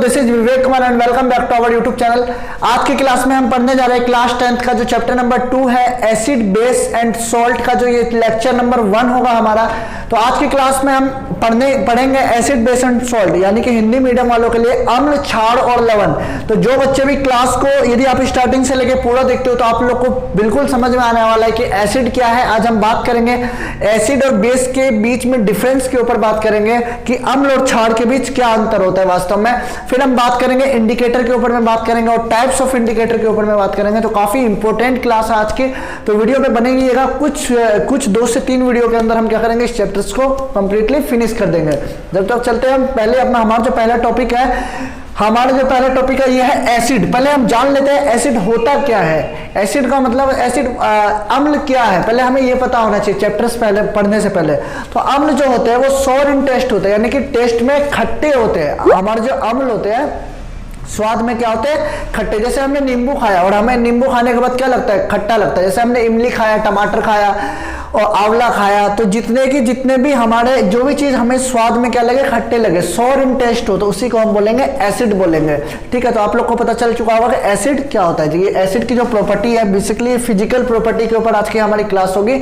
This is Vivek Kumar and welcome back to our YouTube channel. आज की class में हम पढ़ने जा रहे हैं क्लास 10th का जो चैप्टर नंबर 2 है एसिड बेस एंड सॉल्ट का, जो ये लेक्चर नंबर 1 होगा हमारा। तो आज की क्लास में हम पढ़ेंगे एसिड बेस एंड सॉल्ट, यानी कि हिंदी मीडियम वालों के लिए अम्ल, क्षार और लवण। तो जो बच्चे भी क्लास को यदि आप स्टार्टिंग से लेके पूरा देखते हो तो आप लोग को बिल्कुल समझ में आने वाला है कि एसिड क्या है। आज हम बात करेंगे एसिड और बेस के बीच में डिफरेंस के ऊपर बात करेंगे कि अम्ल और क्षार के बीच क्या अंतर होता है वास्तव में। फिर हम बात करेंगे इंडिकेटर के ऊपर में बात करेंगे और टाइप्स ऑफ इंडिकेटर के ऊपर में बात करेंगे। तो काफी इंपॉर्टेंट क्लास है आज की, तो वीडियो पे बनेगी कुछ 2 से 3 वीडियो के अंदर हम क्या करेंगे, इस चैप्टर्स को कंप्लीटली फिनिश कर देंगे। जब तक चलते हैं हम पहले हमारा जो पहला टॉपिक है, ये है एसिड। पहले हम जान लेते हैं एसिड होता क्या है। एसिड का मतलब एसिड अम्ल क्या है, पहले हमें ये पता होना चाहिए चैप्टर्स पहले पढ़ने से पहले। तो अम्ल जो होते हैं वो सॉर इन टेस्ट होते हैं, यानी कि टेस्ट में खट्टे होते हैं। हमारे जो अम्ल होते हैं स्वाद में क्या होते हैं, खट्टे। जैसे हमने नींबू खाया और हमें नींबू खाने के बाद क्या लगता है, खट्टा लगता है। जैसे हमने इमली खाया, टमाटर खाया और आंवला खाया, तो जितने भी हमारे जो भी चीज हमें स्वाद में क्या लगे, खट्टे लगे, सॉर इन टेस्ट हो, तो उसी को हम बोलेंगे एसिड बोलेंगे। ठीक है, तो आप लोग को पता चल चुका होगा कि एसिड क्या होता है। ये एसिड की जो प्रॉपर्टी है, बेसिकली फिजिकल प्रॉपर्टी के ऊपर आज की हमारी क्लास होगी।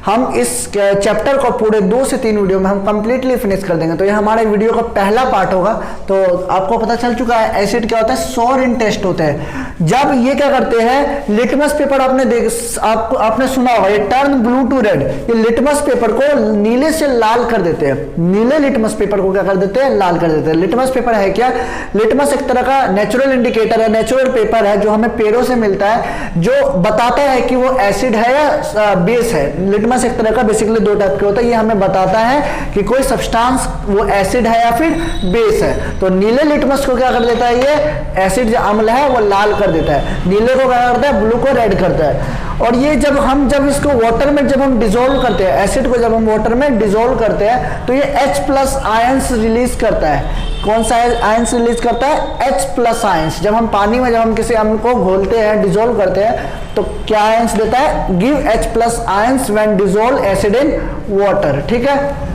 हम इस चैप्टर को पूरे 2 से 3 वीडियो में हम कंप्लीटली फिनिश कर देंगे। तो ये हमारे वीडियो का पहला पार्ट होगा। तो आपको पता चल चुका है एसिड क्या होता है, सॉर इन टेस्ट होते हैं। जब ये क्या करते हैं, लिटमस पेपर आपने सुना होगा, ये टर्न ब्लू टू रेड, ये लिटमस पेपर को नीले से लाल कर देते हैं। नीले लिटमस पेपर को क्या कर देते हैं, लाल कर देते हैं। लिटमस पेपर है क्या, लिटमस एक तरह का नेचुरल इंडिकेटर है, नेचुरल पेपर है जो हमें पेड़ों से मिलता है, जो बताता है कि वो एसिड है या बेस है। लिटमस एक तरह का बेसिकली 2 टाइप के होता है, ये हमें बताता है कि कोई सब्सटेंस वो एसिड है या फिर बेस है। तो नीले लिटमस को क्या कर देता है, ये एसिड जो अम्ल है वो लाल कर देता है, नीले को क्या करता है, ब्लू को रेड करता है। और ये जब इसको वाटर में जब हम डिसॉल्व करते हैं, एसिड को जब हम वाटर में डिसॉल्व करते हैं तो ये H+ आयंस रिलीज करता है। कौन सा आयंस रिलीज करता है, H+ आयंस। जब हम पानी में जब हम किसी अम्ल को घोलते हैं, डिसॉल्व करते हैं, तो क्या आयंस देता है, give H+ ions when dissolve acid in water. ठीक है,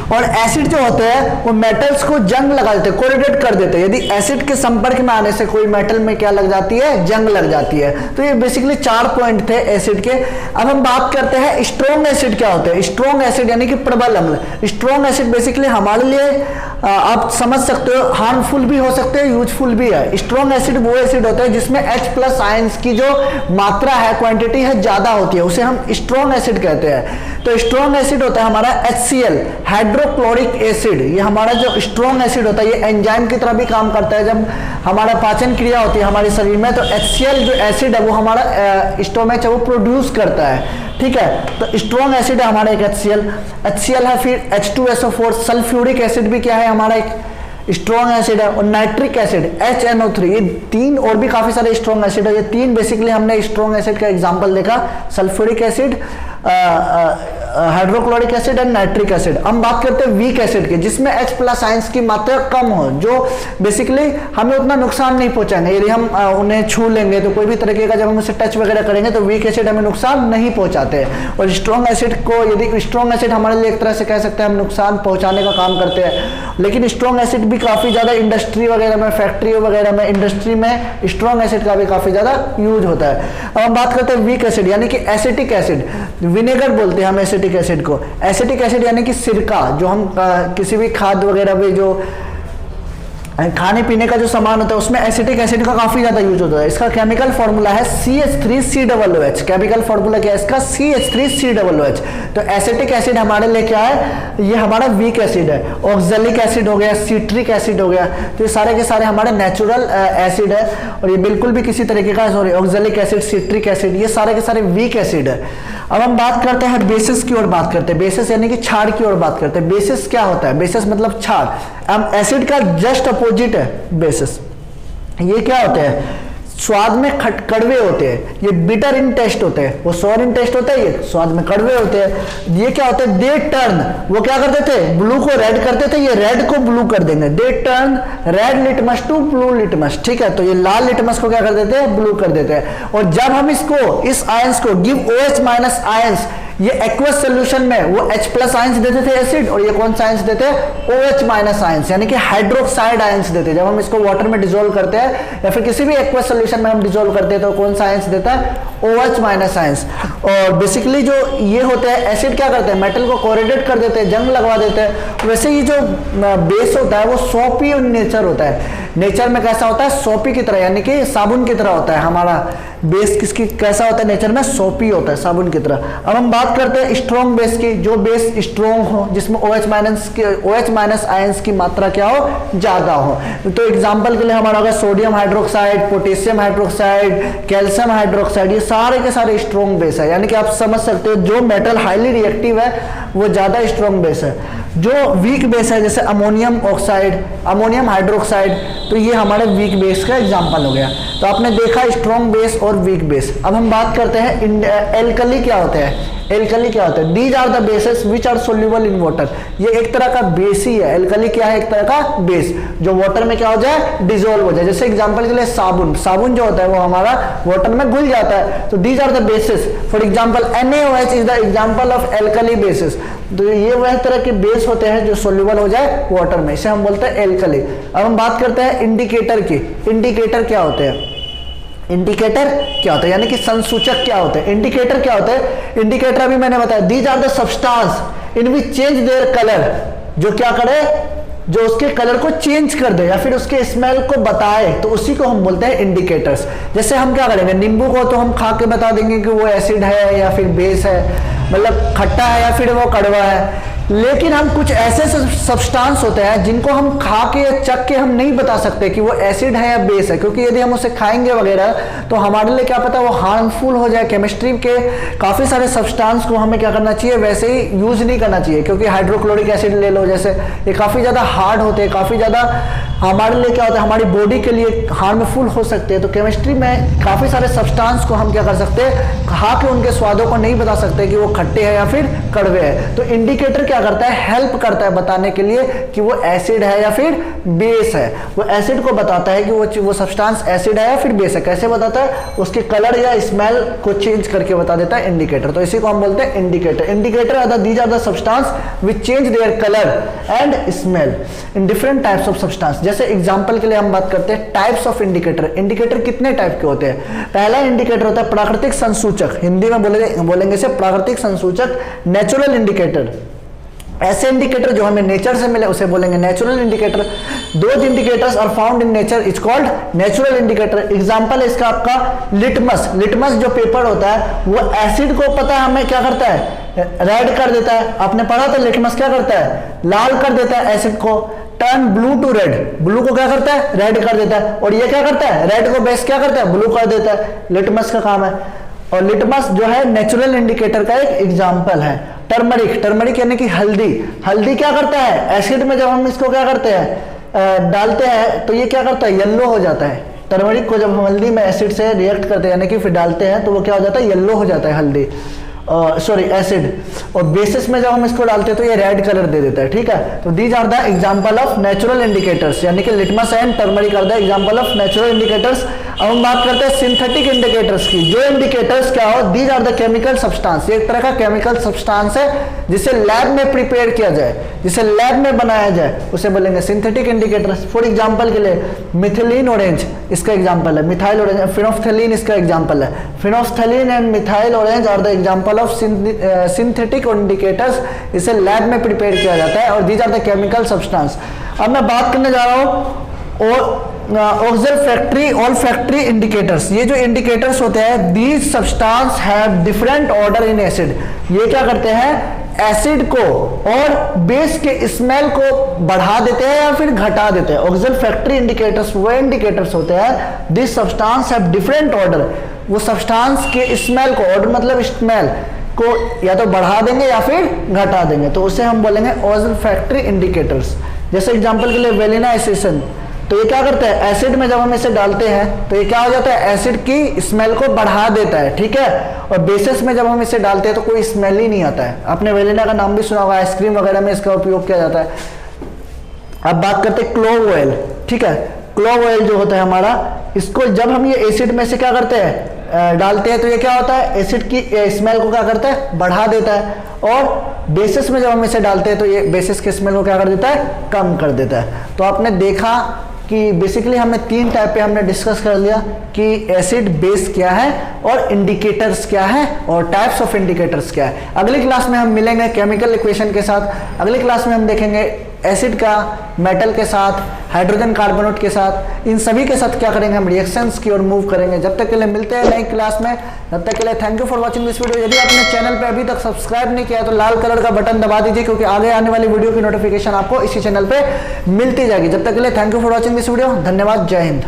और एसिड जो होते हैं वो मेटल्स को जंग लगा देते हैं, कोरिलेट कर देते हैं। यदि एसिड के संपर्क में आने से कोई मेटल में क्या लग जाती है, जंग लग जाती है। तो ये बेसिकली 4 पॉइंट थे एसिड के। अब हम बात करते हैं स्ट्रॉन्ग एसिड क्या होते हैं। स्ट्रॉन्ग एसिड यानी कि प्रबल अम्ल। स्ट्रॉन्ग एसिड बेसिकली हमारे लिए आप समझ सकते हो हार्मफुल भी हो सकते हैं, यूजफुल भी है। स्ट्रॉन्ग एसिड वो एसिड होता है जिसमें H+ आयंस की जो मात्रा है, क्वांटिटी है, ज्यादा होती है, उसे हम स्ट्रॉन्ग एसिड कहते हैं। तो स्ट्रॉन्ग एसिड होता है हमारा HCl, हाइड्रोक्लोरिक एसिड। ये हमारा जो स्ट्रॉन्ग एसिड होता है ये एंजाइम की तरह भी काम करता है। जब हमारा पाचन क्रिया होती है हमारे शरीर में, तो HCl जो एसिड है वो हमारा स्टोमच है वो प्रोड्यूस करता है। ठीक है, तो स्ट्रॉन्ग एसिड है हमारा एक HCl है। फिर H2SO4, सल्फ्यूरिक एसिड भी क्या है, हमारा एक स्ट्रॉन्ग एसिड है। और नाइट्रिक एसिड HNO3, ये 3 और भी काफी सारे स्ट्रॉन्ग एसिड है। ये 3 बेसिकली हमने स्ट्रॉन्ग एसिड का एग्जांपल देखा, sulphuric acid, hydrochloric acid and nitric acid. हम बात करते हैं वीक एसिड की, जिसमें H+ आयंस की मात्रा कम हो, जो बेसिकली हमें उतना नुकसान नहीं पहुंचाएंगे। यदि हम उन्हें छू लेंगे तो कोई भी तरीके का जब हम उसे टच वगैरह करेंगे तो वीक एसिड हमें नुकसान नहीं पहुंचाते। और स्ट्रॉन्ग एसिड को, यदि स्ट्रॉन्ग एसिड हमारे लिए एक तरह से कह सकते हैं हम नुकसान पहुंचाने का काम करते हैं। लेकिन स्ट्रॉन्ग एसिड भी काफी ज्यादा इंडस्ट्री वगैरह में, फैक्ट्री वगैरह में, इंडस्ट्री में स्ट्रॉन्ग एसिड का भी काफी ज्यादा यूज होता है। अब हम बात करते हैं वीक एसिड यानी कि एसिटिक एसिड, विनेगर बोलते हैं हम एसिटिक एसिड को। एसिटिक एसिड यानी कि सिरका, जो हम किसी भी खाद्य वगैरह में जो खाने पीने का जो सामान होता है उसमें एसिटिक एसिड का काफी ज्यादा यूज होता है। इसका केमिकल फॉर्मूला है CH3COOH। केमिकल फॉर्मूला क्या है इसका, CH3COOH। तो एसिटिक एसिड हमारे लिए क्या है, ये हमारा वीक एसिड है। ऑक्जेलिक एसिड हो गया, सिट्रिक एसिड हो गया, तो ये सारे के सारे हमारे नेचुरल एसिड है। और ये बिल्कुल भी किसी तरीके का, sorry, oxalic acid, citric acid, ये सारे के सारे वीक एसिड है। अब हम बात करते हैं बेसिस की ओर बात करते हैं। बेसिस यानी कि क्षार की ओर बात करते हैं। बेसिस क्या होता है, बेसिस मतलब क्षार। हम एसिड का जस्ट अपोजिट है बेसिस। ये क्या होते हैं, स्वाद में कड़वे होते हैं, ये बिटर इन टेस्ट होते हैं। वो सॉर इन टेस्ट होता है, ये स्वाद में कड़वे होते हैं। ये क्या होते हैं, दे टर्न, वो क्या करते थे, ब्लू को रेड करते थे, ये रेड को ब्लू कर देंगे। They turn red litmus to blue litmus. ठीक है, तो ये लाल लिटमस को क्या कर देते हैं, ब्लू कर देते हैं। और जब हम इसको, इस आयंस को गिव OH- आयंस ये एक्वस सोल्यूशन में वो H+ आयंस देते थे एसिड, और ये कौन सा आयंस देते हैं, OH- आयंस, यानी कि हाइड्रोक्साइड आयंस देते हैं। जब हम इसको वाटर में डिसोल्व करते हैं या फिर किसी भी एक्वस सोल्यूशन में हम डिसोल्व करते हैं तो कौन सा आयंस देता है, OH- आयंस। और बेसिकली जो ये होते हैं एसिड क्या करते हैं, मेटल को कोरिलेट कर देते हैं, जंग लगवा देते हैं। वैसे ही जो बेस होता है वो सोपी नेचर होता है, नेचर में कैसा होता है, सोपी की तरह, यानी कि साबुन की तरह होता है हमारा बेस। किसकी कैसा होता है नेचर में, सोपी होता है, साबुन की तरह। अब हम बात करते हैं स्ट्रॉन्ग बेस की, जो बेस स्ट्रॉन्ग हो, जिसमें OH- आयंस की मात्रा क्या हो, ज्यादा हो। तो एग्जांपल के लिए हमारा होगा sodium hydroxide, potassium hydroxide, calcium hydroxide, ये सारे के सारे स्ट्रॉन्ग बेस है। यानी कि आप समझ सकते हो जो मेटल हाईली रिएक्टिव है वो ज्यादा स्ट्रॉन्ग बेस है। जो वीक बेस है जैसे अमोनियम ऑक्साइड, अमोनियम हाइड्रोक्साइड, तो ये हमारे वीक बेस का एग्जांपल हो गया। तो आपने देखा स्ट्रॉन्ग बेस और वीक बेस। अब हम बात करते हैं एल्कली क्या होते हैं, एल्कली क्या होता है, these are the bases which are soluble in water. ये एक तरह का बेस ही है, एल्कली क्या है, एक तरह का बेस जो वाटर में क्या हो जाए, डिसॉल्व हो जाए। जैसे एग्जांपल के लिए साबुन, साबुन जो होता है वो हमारा वाटर में घुल जाता है। तो these are the bases, for example NaOH is the example of alkali basis. तो ये वह तरह के बेस होते हैं जो सोल्यूबल हो जाए वाटर में, इसे हम बोलते हैं एल्कली। अब हम बात करते हैं इंडिकेटर की। इंडिकेटर क्या होते हैं, इंडिकेटर क्या होता है, यानी कि संसूचक क्या होते हैं। इंडिकेटर क्या होते हैं, इंडिकेटर अभी मैंने बताया, these are the substance in which change their colour, जो क्या करे, जो उसके कलर को चेंज कर दे या फिर उसके स्मेल को बताए, तो उसी को हम बोलते हैं इंडिकेटर्स। जैसे हम क्या करेंगे, नींबू को तो हम खा के बता देंगे कि वो एसिड है या फिर बेस है, मतलब खट्टा है या फिर वो कड़वा है। लेकिन हम कुछ ऐसे सब्सटेंस होते हैं जिनको हम खा के या चख के हम नहीं बता सकते कि वो एसिड है या बेस है, क्योंकि यदि हम उसे खाएंगे वगैरह तो हमारे लिए क्या पता वो हार्मफुल हो जाए। केमिस्ट्री के काफी सारे सब्सटेंस को हमें क्या करना चाहिए, वैसे ही यूज नहीं करना चाहिए, क्योंकि हाइड्रोक्लोरिक एसिड ले लो, जैसे ये काफी ज्यादा हार्ड होते हैं, काफी ज्यादा हमारे लिए क्या होता है, हमारी बॉडी के लिए हार्मफुल हो सकते हैं। तो केमिस्ट्री में काफी सारे सब्सटेंस को हम क्या कर सकते हैं, खा के उनके स्वादों को नहीं बता सकते कि वो खट्टे हैं या फिर कड़वे हैं। तो इंडिकेटर क्या करता है, हेल्प करता है बताने के लिए कि वो एसिड है या फिर बेस है। वो एसिड को बताता है कि वो सब्सटेंस एसिड है या फिर बेस है। कैसे बताता है, उसके कलर या स्मेल को चेंज करके बता देता है इंडिकेटर। तो इसी को हम बोलते हैं indicator. Indicator are the these are the substance which change their colour and smell in different types of substance. जैसे एग्जांपल के लिए हम बात करते हैं टाइप्स ऑफ इंडिकेटर। इंडिकेटर कितने टाइप के होते हैं। पहला इंडिकेटर होता है प्राकृतिक संसूचक, हिंदी में बोलेंगे इसे प्राकृतिक संसूचक, नेचुरल इंडिकेटर। ऐसे इंडिकेटर जो हमें नेचर से मिले उसे बोलेंगे natural indicator. Those indicators are found in nature is called natural indicator. Example है इसका आपका लिटमस। लिटमस जो पेपर होता है वो एसिड को पता है हमें क्या करता है, रेड कर देता है। आपने पढ़ा था लिटमस क्या करता है, लाल कर देता है एसिड को। Turn blue to red, blue को क्या करता है, रेड कर देता है। और ये क्या करता है, रेड को बेस क्या करता है, ब्लू कर देता है। लिटमस का काम है। और लिटमस जो है नेचुरल इंडिकेटर का एक एग्जांपल है। टर्मरिक, टर्मरिक यानी कि हल्दी। हल्दी क्या करता है, एसिड में जब हम इसको क्या करते हैं, डालते हैं तो ये क्या करता है, येलो हो जाता है। टर्मरिक को जब हम हल्दी में एसिड से रिएक्ट करते हैं यानी कि फिर डालते हैं तो वो क्या हो जाता है, येलो हो जाता है हल्दी, सॉरी एसिड। और बेसिस में जब हम इसको डालते हैं तो ये रेड कलर दे देता है। ठीक है, तो these are the example of natural indicators, यानी कि litmus and turmeric are the example of natural indicators. अब हम बात करते हैं सिंथेटिक इंडिकेटर्स की। जो इंडिकेटर्स क्या हो, these are the chemical substance. ये एक तरह का केमिकल सब्सटेंस है जिसे लैब में प्रिपेयर किया जाए, जिसे लैब में बनाया जाए, उसे बोलेंगे सिंथेटिक इंडिकेटर्स। फॉर एग्जांपल के लिए मिथिलीन ऑरेंज इसका एग्जांपल है, मिथाइल ऑरेंज, फिनोफ्थलीन इसका एग्जांपल है। Phenolphthalein and methyl orange are the example of synthetic indicators. इसे लैब में प्रिपेयर किया जाता है और these are the chemical substance. अब मैं बात करने जा रहा हूं olfactory इंडिकेटर्स। ये जो इंडिकेटर्स होते हैं, these substance have different order in acid. ये क्या करते हैं, एसिड को और बेस के स्मेल को बढ़ा देते हैं या फिर घटा देते हैं। olfactory इंडिकेटर्स वो इंडिकेटर्स होते हैं, this substance have different order. वो सब्सटेंस के स्मेल को, ऑर्डर मतलब स्मेल को या तो बढ़ा देंगे या फिर घटा देंगे, तो उसे हम बोलेंगे olfactory इंडिकेटर्स। जैसे एग्जांपल के लिए वेलिना एसेशन, तो ये क्या करता है, एसिड में जब हम इसे डालते हैं तो ये क्या हो जाता है, एसिड की स्मेल को बढ़ा देता है। ठीक है, और बेसिस में जब हम इसे डालते हैं तो कोई स्मेल ही नहीं आता है। आपने वेलिना का नाम भी सुना होगा, आइसक्रीम वगैरह में इसका उपयोग किया जाता है। अब बात करते हैं क्लोव ऑयल। ठीक है, क्लोव ऑयल जो होता है हमारा, इसको जब हम ये एसिड में से क्या करते हैं डालते हैं तो ये क्या होता है, एसिड की स्मेल को क्या करता है, बढ़ा देता है, और बेसिस में जब हम इसे डालते हैं तो ये बेसिस की स्मेल को क्या कर देता है, कम कर देता है। तो आपने देखा कि बेसिकली हमने 3 टाइप पे हमने डिस्कस कर लिया कि एसिड बेस क्या है और इंडिकेटर्स क्या है और टाइप्स ऑफ इंडिकेटर्स क्या है। अगली क्लास में हम मिलेंगे केमिकल इक्वेशन के साथ। अगली क्लास में हम देखेंगे एसिड का मेटल के साथ, हाइड्रोजन कार्बोनेट के साथ, इन सभी के साथ क्या करेंगे हम, रिएक्शंस की ओर मूव करेंगे। जब तक के लिए मिलते हैं नई क्लास में, तब तक के लिए thank you for watching this video. यदि आपने चैनल पे अभी तक सब्सक्राइब नहीं किया तो लाल कलर का बटन दबा दीजिए, क्योंकि आगे आने वाली वीडियो की नोटिफिकेशन आपको इसी चैनल पे मिलती जाएगी। जब तक के लिए thank you for watching this video. धन्यवाद। जय हिंद।